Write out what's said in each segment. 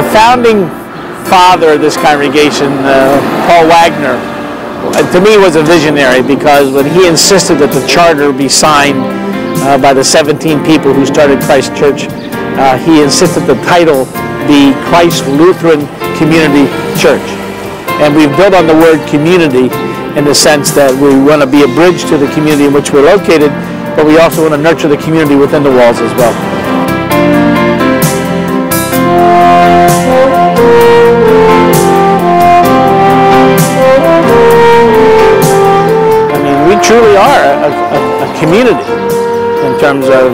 The founding father of this congregation, Paul Wagner, to me was a visionary, because when he insisted that the charter be signed by the 17 people who started Christ Church, he insisted the title be Christ Lutheran Community Church. And we've built on the word community in the sense that we want to be a bridge to the community in which we're located, but we also want to nurture the community within the walls as well. I mean, we truly are a community in terms of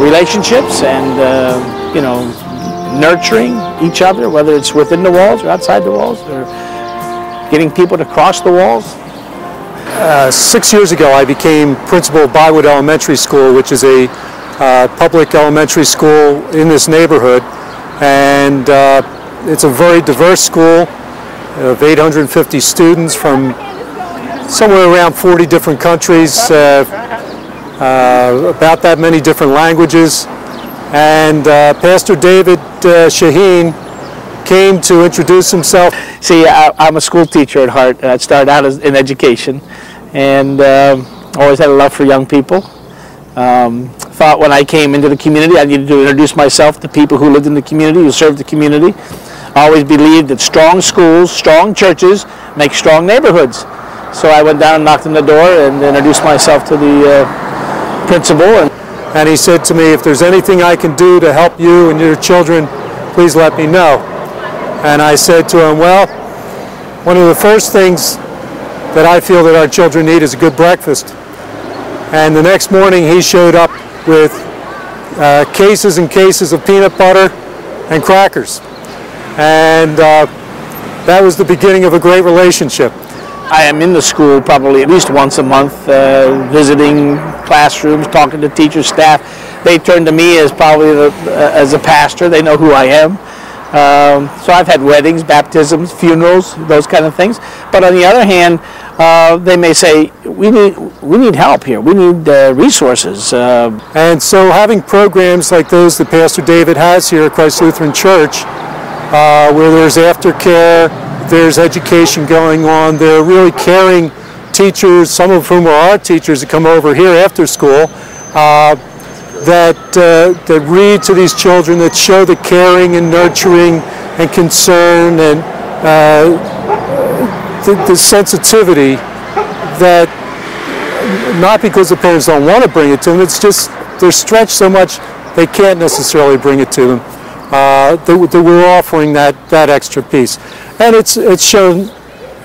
relationships and, you know, nurturing each other, whether it's within the walls or outside the walls, or getting people to cross the walls. 6 years ago, I became principal of Bywood Elementary School, which is a public elementary school in this neighborhood, and it's a very diverse school of 850 students from somewhere around 40 different countries, about that many different languages. And Pastor David Shaheen came to introduce himself. See, I'm a school teacher at heart. I started out in education, and always had a love for young people. Thought when I came into the community I needed to introduce myself to people who lived in the community, who served the community. I always believed that strong schools, strong churches make strong neighborhoods. So I went down and knocked on the door and introduced myself to the principal. And he said to me, if there's anything I can do to help you and your children, please let me know. And I said to him, well, one of the first things that I feel that our children need is a good breakfast. And the next morning he showed up with cases and cases of peanut butter and crackers. And that was the beginning of a great relationship. I am in the school probably at least once a month, visiting classrooms, talking to teachers, staff. They turn to me as probably as a pastor. They know who I am. So I've had weddings, baptisms, funerals, those kind of things. But on the other hand, they may say, we need help here. We need resources. And so having programs like those that Pastor David has here at Christ Lutheran Church, where there's aftercare, there's education going on, they're really caring teachers, some of whom are our teachers that come over here after school, that read to these children, that show the caring and nurturing and concern and the sensitivity, that not because the parents don't want to bring it to them, it's just they're stretched so much they can't necessarily bring it to them. That we're offering that extra piece. And it's shown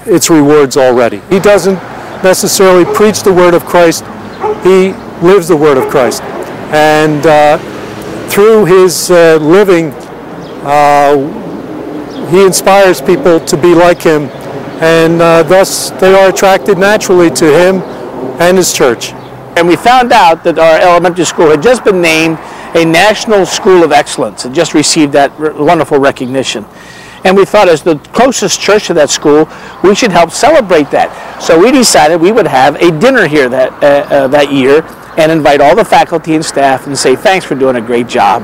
its rewards already. He doesn't necessarily preach the word of Christ, he lives the word of Christ. And through his living, he inspires people to be like him, and thus they are attracted naturally to him and his church. And we found out that our elementary school had just been named a National School of Excellence. It just received that wonderful recognition. And we thought, as the closest church to that school, we should help celebrate that. So we decided we would have a dinner here that year and invite all the faculty and staff and say, thanks for doing a great job.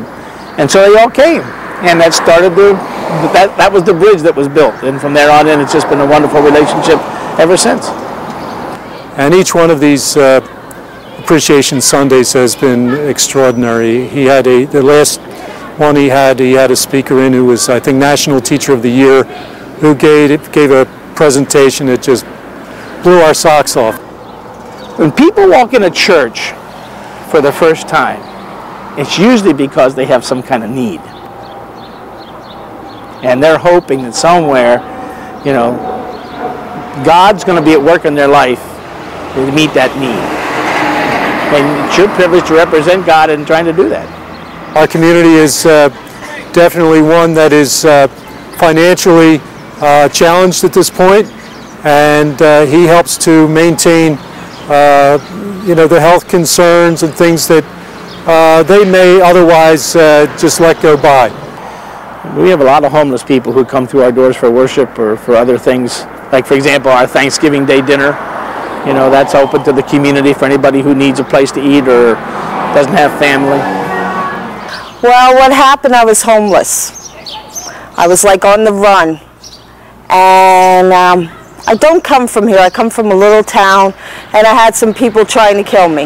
And so they all came. And that started that was the bridge that was built. And from there on in, it's just been a wonderful relationship ever since. And each one of these Appreciation Sundays has been extraordinary. He had the last one he had a speaker in who was, I think, National Teacher of the Year, who gave a presentation that just blew our socks off. When people walk in a church for the first time, it's usually because they have some kind of need. And they're hoping that somewhere, you know, God's going to be at work in their life to meet that need. And it's your privilege to represent God in trying to do that. Our community is definitely one that is financially challenged at this point, and he helps to maintain you know, the health concerns and things that they may otherwise just let go by. We have a lot of homeless people who come through our doors for worship or for other things. Like, for example, our Thanksgiving Day dinner. You know, that's open to the community for anybody who needs a place to eat or doesn't have family. Well, what happened, I was homeless. I was like on the run. And I don't come from here. I come from a little town, and I had some people trying to kill me.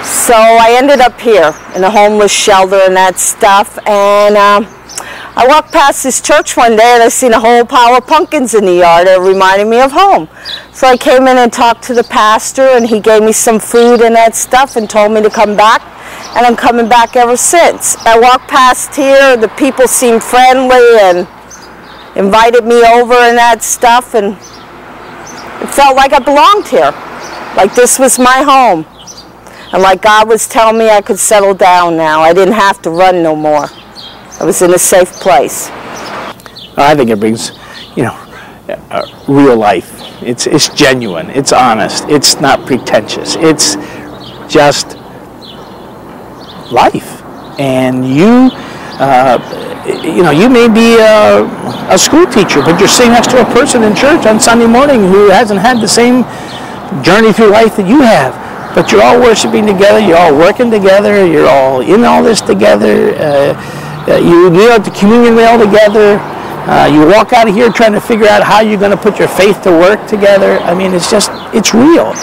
So I ended up here in a homeless shelter and that stuff. And I walked past this church one day and I seen a whole pile of pumpkins in the yard. It reminded me of home. So I came in and talked to the pastor, and he gave me some food and that stuff and told me to come back. And I'm coming back ever since. I walked past here, the people seemed friendly and invited me over and that stuff, and it felt like I belonged here. Like this was my home. And like God was telling me I could settle down now. I didn't have to run no more. I was in a safe place. I think it brings, you know, real life. It's genuine. It's honest. It's not pretentious. It's just life. And you know, you may be a school teacher, but you're sitting next to a person in church on Sunday morning who hasn't had the same journey through life that you have. But you're all worshiping together. You're all working together. You're all in all this together. You kneel at the communion rail together. You walk out of here trying to figure out how you're going to put your faith to work together. I mean, it's real.